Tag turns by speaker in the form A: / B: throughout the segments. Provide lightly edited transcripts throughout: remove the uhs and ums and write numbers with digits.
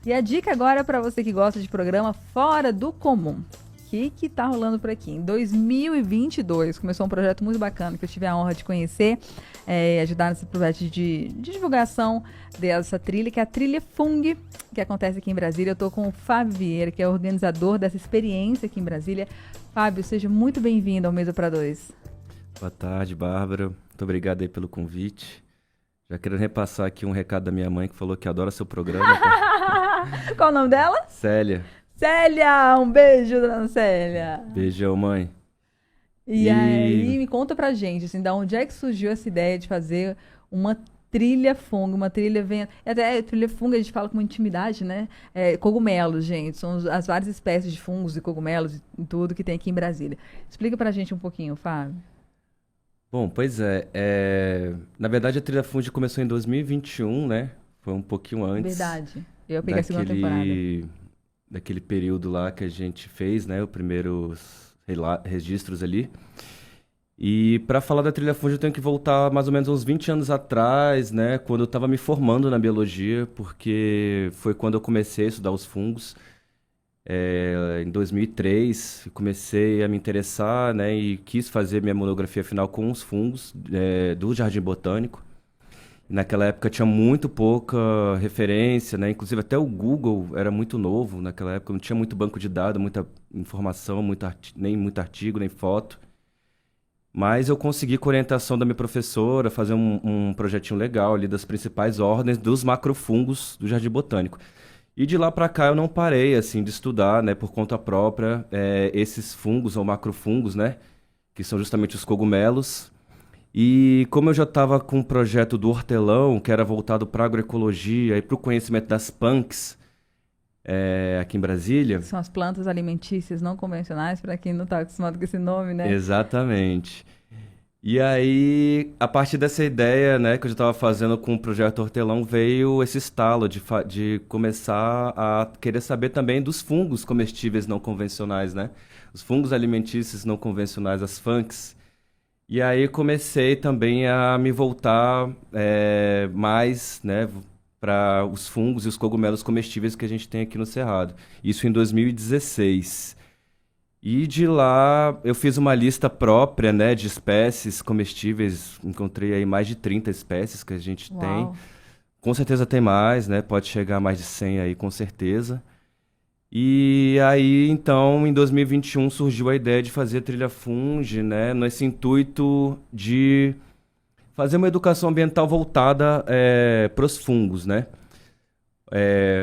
A: E a dica agora para você que gosta de programa fora do comum. O que tá rolando por aqui? Em 2022 começou um projeto muito bacana que eu tive a honra de conhecer e ajudar nesse projeto de divulgação dessa trilha, que é a Trilha Fung, que acontece aqui em Brasília. Eu tô com o Fábio Vieira, que é o organizador dessa experiência aqui em Brasília. Fábio, seja muito bem-vindo ao Mesa para Dois.
B: Boa tarde, Bárbara. Muito obrigado aí pelo convite. Já quero repassar aqui um recado da minha mãe que falou que adora seu programa, tá?
A: Qual o nome dela?
B: Célia.
A: Célia! Um beijo, dona Célia!
B: Beijão, mãe.
A: E aí, me conta pra gente, assim, da onde é que surgiu essa ideia de fazer uma trilha fungo, uma trilha até trilha fungo a gente fala com uma intimidade, né? Cogumelos, gente, são as várias espécies de fungos e cogumelos e tudo que tem aqui em Brasília. Explica pra gente um pouquinho, Fábio.
B: Bom, pois na verdade a Trilha Fund começou em 2021, né? Foi um pouquinho antes
A: Verdade. Eu peguei a segunda temporada.
B: daquele período lá que a gente fez, né? Os primeiros registros ali. E para falar da Trilha Fund eu tenho que voltar mais ou menos uns 20 anos atrás, né? Quando eu estava me formando na biologia, porque foi quando eu comecei a estudar os fungos. Em 2003, eu comecei a me interessar, né? E quis fazer minha monografia final com os fungos do Jardim Botânico. Naquela época tinha muito pouca referência, né? Inclusive até o Google era muito novo naquela época, não tinha muito banco de dados, muita informação, nem muito artigo, nem foto. Mas eu consegui, com a orientação da minha professora, fazer um projetinho legal ali das principais ordens dos macrofungos do Jardim Botânico. E de lá para cá eu não parei, assim, de estudar, né, por conta própria, esses fungos ou macrofungos, né, que são justamente os cogumelos. E como eu já estava com um projeto do hortelão, que era voltado para agroecologia e para o conhecimento das punks, aqui em Brasília.
A: São as plantas alimentícias não convencionais, para quem não está acostumado com esse nome, né?
B: Exatamente. E aí, a partir dessa ideia, né, que eu já estava fazendo com o projeto Hortelão, veio esse estalo de começar a querer saber também dos fungos comestíveis não convencionais, né? Os fungos alimentícios não convencionais, as funks. E aí comecei também a me voltar mais, né, para os fungos e os cogumelos comestíveis que a gente tem aqui no Cerrado. Isso em 2016. E de lá eu fiz uma lista própria, né, de espécies comestíveis. Encontrei aí mais de 30 espécies que a gente tem.
A: Uau.
B: Com certeza tem mais, né? Pode chegar a mais de 100 aí, com certeza. E aí, então, em 2021 surgiu a ideia de fazer a Trilha Fund, né, nesse intuito de fazer uma educação ambiental voltada para os fungos, né?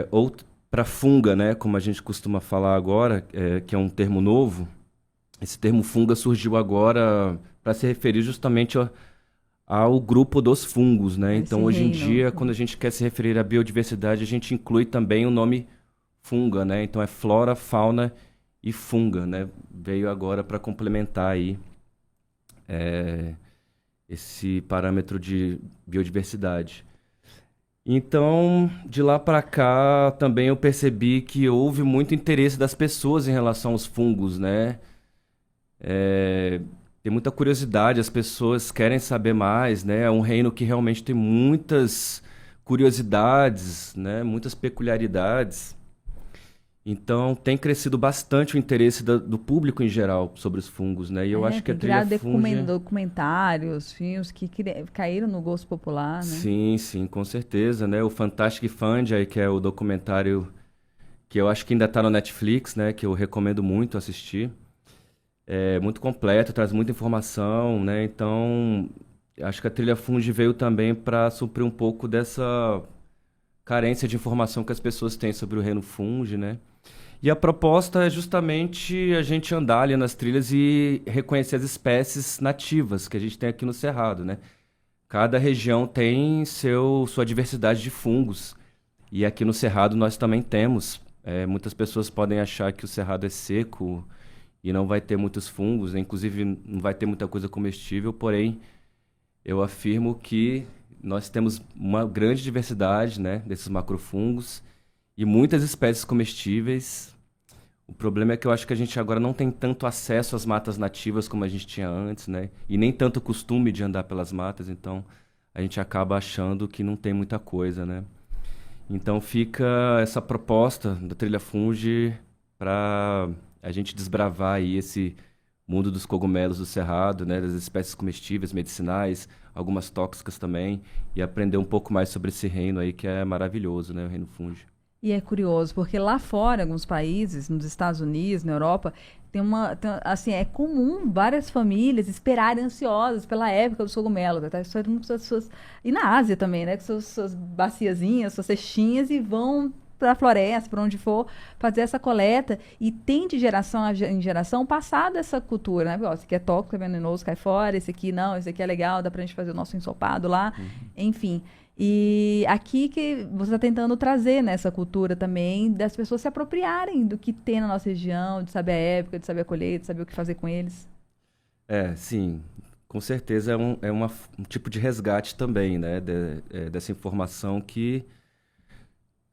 B: Ou para funga, né, como a gente costuma falar agora, que é um termo novo. Esse termo funga surgiu agora para se referir justamente ao grupo dos fungos, né?
A: Esse
B: Então, hoje em
A: reino.
B: dia, quando a gente quer se referir à biodiversidade, a gente inclui também o nome funga, né? Então, é flora, fauna e funga, né? Veio agora para complementar aí esse parâmetro de biodiversidade. Então, de lá para cá, também eu percebi que houve muito interesse das pessoas em relação aos fungos, né? Tem muita curiosidade, as pessoas querem saber mais, né? É um reino que realmente tem muitas curiosidades, né? Muitas peculiaridades. Então, tem crescido bastante o interesse do público em geral sobre os fungos, né? E eu acho que a
A: Tem
B: Trilha
A: criado
B: Fund...
A: documentários, filmes que caíram no gosto popular, né?
B: Sim, sim, com certeza, né? O Fantastic Fungi, que é o documentário que eu acho que ainda está no Netflix, né? Que eu recomendo muito assistir. É muito completo, traz muita informação, né? Então, acho que a Trilha Fund veio também para suprir um pouco dessa carência de informação que as pessoas têm sobre o reino fungi, né? E a proposta é justamente a gente andar ali nas trilhas e reconhecer as espécies nativas que a gente tem aqui no Cerrado, né? Cada região tem sua diversidade de fungos. E aqui no Cerrado nós também temos. Muitas pessoas podem achar que o Cerrado é seco e não vai ter muitos fungos, né? Inclusive não vai ter muita coisa comestível, porém eu afirmo que nós temos uma grande diversidade, né, desses macrofungos e muitas espécies comestíveis. O problema é que eu acho que a gente agora não tem tanto acesso às matas nativas como a gente tinha antes, né? E nem tanto costume de andar pelas matas, então a gente acaba achando que não tem muita coisa, né? Então fica essa proposta da Trilha Fungi para a gente desbravar aí esse mundo dos cogumelos do cerrado, né, das espécies comestíveis, medicinais, algumas tóxicas também, e aprender um pouco mais sobre esse reino aí que é maravilhoso, né, o reino fungi.
A: E é curioso, porque lá fora, em alguns países, nos Estados Unidos, na Europa, assim, é comum várias famílias esperarem ansiosas pela época dos cogumelos. Até e na Ásia também, né? Com suas baciazinhas, suas cestinhas e vão para a floresta, para onde for, fazer essa coleta e tem de geração em geração passado essa cultura, né? Ó, esse aqui é tóxico, é venenoso, cai fora, esse aqui não, esse aqui é legal, dá pra gente fazer o nosso ensopado lá, enfim. E aqui que você está tentando trazer nessa cultura também das pessoas se apropriarem do que tem na nossa região, de saber a época, de saber a colheita, de saber o que fazer com eles.
B: Sim, com certeza um tipo de resgate também, né, dessa informação que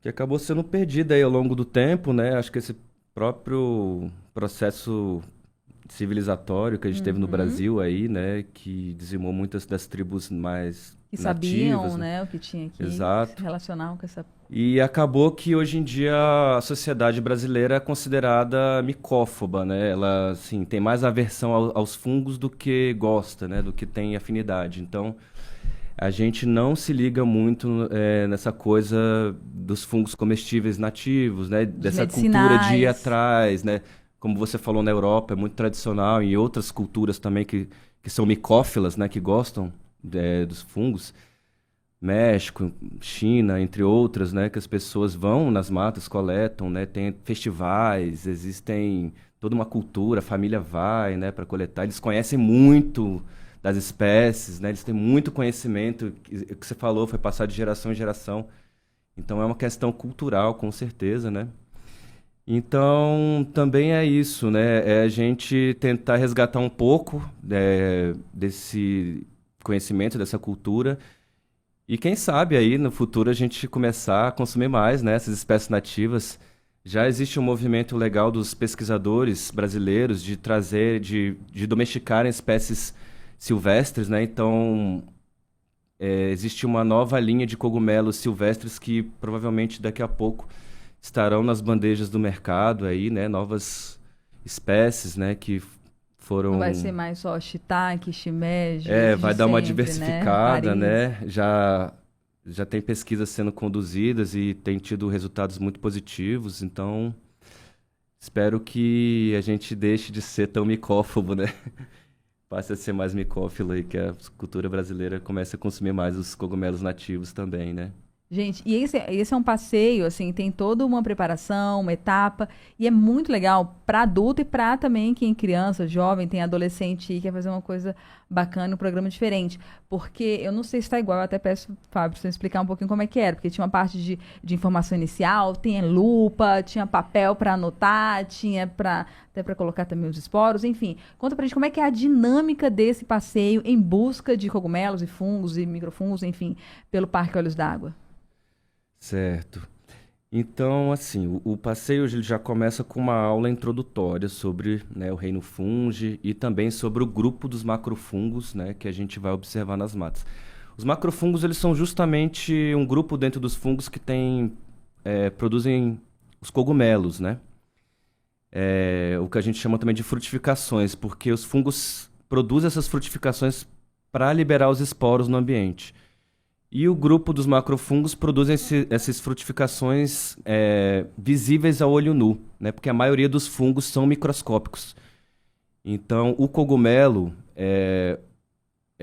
B: acabou sendo perdida aí ao longo do tempo, né? Acho que esse próprio processo civilizatório que a gente teve no Brasil aí, né, que dizimou muitas das tribos mais
A: Que
B: nativas,
A: sabiam, né, o que tinha aqui,
B: Exato.
A: se relacionavam com essa...
B: E acabou que hoje em dia a sociedade brasileira é considerada micófoba, né? Ela, assim, tem mais aversão aos fungos do que gosta, né? Do que tem afinidade. Então, a gente não se liga muito nessa coisa dos fungos comestíveis nativos, né? Dessa cultura de ir atrás, né? Como você falou, na Europa é muito tradicional, e outras culturas também que são micófilas, né? Que gostam dos fungos. México, China, entre outras, né, que as pessoas vão nas matas, coletam, né, tem festivais, existem toda uma cultura, a família vai, né, para coletar, eles conhecem muito das espécies, né, eles têm muito conhecimento, o que você falou foi passado de geração em geração, então é uma questão cultural, com certeza, né. Então, também é isso, né, é a gente tentar resgatar um pouco desse conhecimento, dessa cultura. E quem sabe aí no futuro a gente começar a consumir mais, né, essas espécies nativas. Já existe um movimento legal dos pesquisadores brasileiros de trazer, de domesticarem espécies silvestres, né? Então, existe uma nova linha de cogumelos silvestres que provavelmente daqui a pouco estarão nas bandejas do mercado aí, né? Novas espécies, né, que foram...
A: Não vai ser mais só shiitake, shimeji...
B: vai dar uma
A: sempre,
B: diversificada, né? Já tem pesquisas sendo conduzidas e tem tido resultados muito positivos, então espero que a gente deixe de ser tão micófobo, né? Passe a ser mais micófilo e que a cultura brasileira comece a consumir mais os cogumelos nativos também, né?
A: Gente, e esse é um passeio, assim, tem toda uma preparação, uma etapa, e é muito legal para adulto e para também quem é criança, jovem, tem adolescente e quer fazer uma coisa bacana, um programa diferente. Porque eu não sei se está igual, eu até peço, Fábio, para você explicar um pouquinho como é que era, porque tinha uma parte de informação inicial, tinha lupa, tinha papel para anotar, tinha até para colocar também os esporos, enfim. Conta pra gente como é que é a dinâmica desse passeio em busca de cogumelos e fungos e microfungos, enfim, pelo Parque Olhos d'Água.
B: Certo. Então, assim, o passeio ele já começa com uma aula introdutória sobre, né, o reino fungi e também sobre o grupo dos macrofungos, né, que a gente vai observar nas matas. Os macrofungos, eles são justamente um grupo dentro dos fungos que produzem os cogumelos, né? O que a gente chama também de frutificações, porque os fungos produzem essas frutificações para liberar os esporos no ambiente. E o grupo dos macrofungos produzem essas frutificações visíveis ao olho nu, né? Porque a maioria dos fungos são microscópicos. Então, o cogumelo é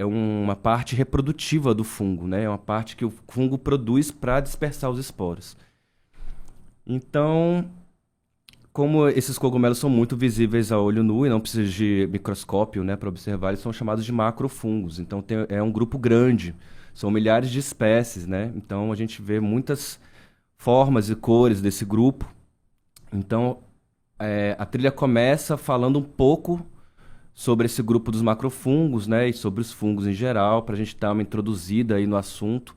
B: uma parte reprodutiva do fungo, né? É uma parte que o fungo produz para dispersar os esporos. Então, como esses cogumelos são muito visíveis a olho nu e não precisa de microscópio, né, para observar, eles são chamados de macrofungos. Então, é um grupo grande. São milhares de espécies, né? Então, a gente vê muitas formas e cores desse grupo. Então, a trilha começa falando um pouco sobre esse grupo dos macrofungos, né? E sobre os fungos em geral, para a gente dar uma introduzida aí no assunto.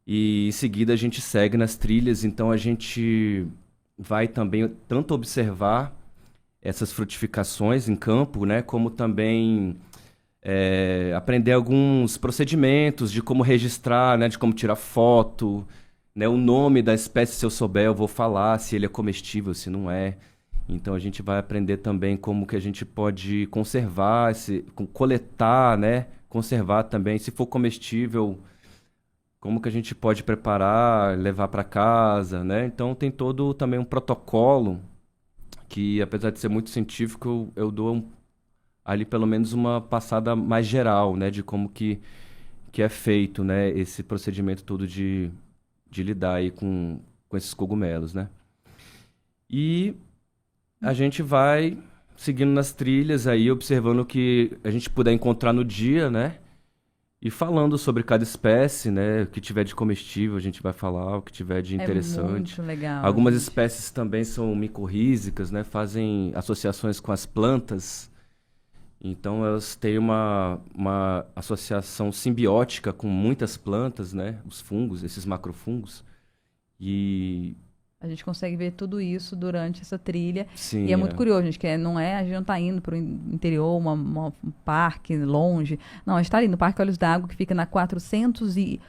B: E, em seguida, a gente segue nas trilhas. Então, a gente vai também tanto observar essas frutificações em campo, né? Como também... aprender alguns procedimentos de como registrar, né, de como tirar foto, né, o nome da espécie, se eu souber, eu vou falar se ele é comestível, se não é. Então a gente vai aprender também como que a gente pode conservar, coletar, né? Conservar também, se for comestível, como que a gente pode preparar, levar para casa, né? Então tem todo também um protocolo que, apesar de ser muito científico, eu dou ali pelo menos uma passada mais geral, né? De como que é feito, né? Esse procedimento todo de lidar aí com esses cogumelos, né? E a gente vai seguindo nas trilhas aí, observando o que a gente puder encontrar no dia, né? E falando sobre cada espécie, né? O que tiver de comestível a gente vai falar, o que tiver de interessante.
A: É muito legal,
B: Algumas
A: gente.
B: espécies também são micorrízicas, né? Fazem associações com as plantas. Então elas têm uma associação simbiótica com muitas plantas, né? Os fungos, esses macrofungos. E
A: A gente consegue ver tudo isso durante essa trilha. E é
B: sim,
A: muito curioso, gente, a gente não está indo para o interior, um parque longe. Não, a gente está ali no Parque Olhos d'Água, que fica na 413,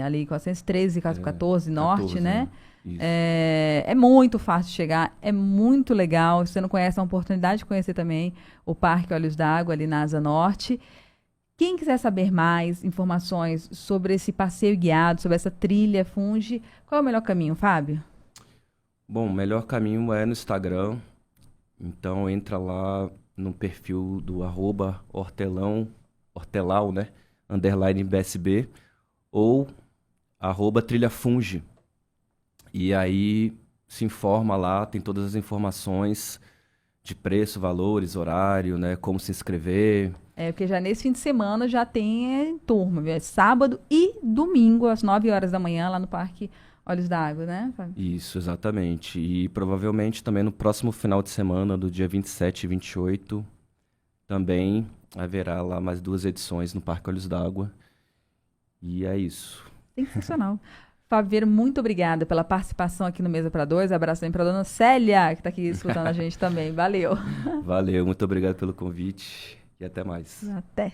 A: ali, 413, 414 Norte,
B: 14,
A: né?
B: né? Isso.
A: É muito fácil de chegar, é muito legal. Se você não conhece, é uma oportunidade de conhecer também o Parque Olhos d'Água, ali na Asa Norte. Quem quiser saber mais informações sobre esse passeio guiado, sobre essa trilha Funge, qual é o melhor caminho, Fábio?
B: Bom, o melhor caminho é no Instagram. Então entra lá no perfil do hortelau, né? Underline BSB ou @trilhafunge. E aí se informa lá, tem todas as informações de preço, valores, horário, né? Como se inscrever.
A: Porque já nesse fim de semana já tem turma, viu? É sábado e domingo, às 9 horas da manhã, lá no Parque Olhos d'Água, né, Fábio?
B: Isso, exatamente. E provavelmente também no próximo final de semana, do dia 27 e 28, também haverá lá mais 2 edições no Parque Olhos d'Água. E é isso.
A: Sensacional. Fábio Vieira, muito obrigada pela participação aqui no Mesa para Dois. Abraço também para a dona Célia, que está aqui escutando a gente também. Valeu.
B: Valeu, muito obrigado pelo convite e até mais.
A: Até.